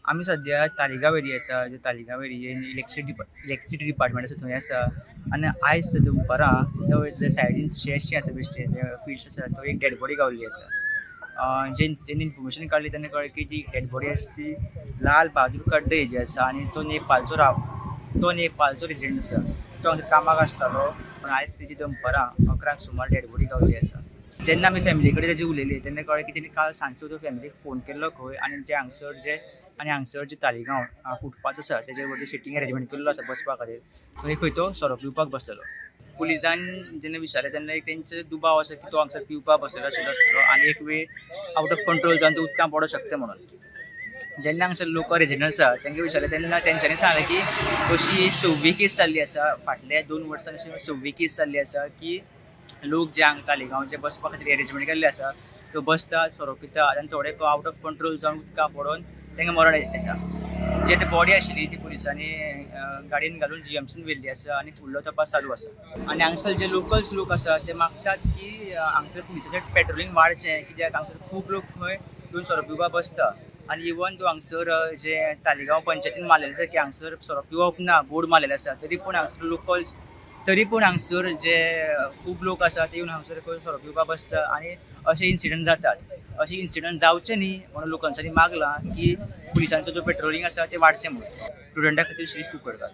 आमी सद्या तालिगांव एरिया आसा. जे तालिगांव एरियेन इलेक्ट्रिसिटी डिपार्टमेंट आसा थंय आसा. आनी आयज दनपारां तो जे सायडीन शेत आसा बेश्टे फिल्ड्स आसा तो एक डेड बॉडी गावल्ली आसा. जेन्ना इन्फॉर्मेशन काडली तेन्ना कळ्ळें की ती डेड बॉडी आसा ती लाल बहादूर कड्डे हेजी आसा आनी तो नेपाळचो रेजिडेंट आसा. तो हांगा कामाक आसतालो पूण आयज तेजी दनपारां 11 सुमार डेड बॉडी गावल्ली आसा. जेन्ना आमी फॅमिली कडेन तेजी उलयली तेन्ना कळ्ळें की तेणी काल सांजचो तो फॅमिलीक फोन केल्लो खंय आनी हांगसर जे तालिगांव फुटपाथ आसा तेजे वरती सिटींग अरेंजमेंट केल्लो आसा बसपा खातीर. थंय खंय तो सोरो पिवपाक बसलेलो. पुलिसान जेन्ना विचारलें तेन्ना एक तेंचे दुबाव आसा की तो हांगसर पिवपाक बसलेलो आसतलो आनी एक वेळ आउट ऑफ कंट्रोल जावन तो उदकां पडूंक शकता म्हणून. जेन्ना हांगसर लोकल रेजिडेंट आसा तांकां विचारलें तेन्ना तेंच्यांनी सांगलें की अशी 26 केस जाल्ली आसा. फाटल्या 2 वर्सांनी अशी 26 केस जाल्ली आसा की लोक जे हांगा तालिगांव जे बसपा खातीर अरेंजमेंट केल्ले आसा तो बसता सोरो पिता आनी थोडे आउट ऑफ कंट्रोल जावन उदकां पडून तांकां मरण येता. जे ती बॉडी आशिल्ली ती पुलिसांनी गाडयेन घालून जीएमसीन व्हेल्ली आसा आनी फुडलो तपास चालू आसा. आनी हांगसर जे लोकल्स लोक आसा ते मागतात की हांगसर पुलिसाचें पेट्रोलिंग वाडचें कित्याक हांगसर खूब लोक खंय येवन सोरो पिवपाक बसता. आनी इवन तो हांगसर जे तालिगांव पंचायतीन मारलेलें आसा की हांगसर सोरो पिवप ना बोर्ड मारलेले आसा तरी पूण हांगसर जे खूब लोक आसा ते येवन हांगसर खंय सोरो पिवपाक बसता आनी अशे इन्सिडंट जातात. अशे इन्सिडंट जावचे न्ही म्हणून लोकांच्यांनी मागलां की पुलिसांचो जो पेट्रोलिंग आसा ते वाडचें म्हणून. स्टुडंटा खातीर शिरीष कुंकळकार.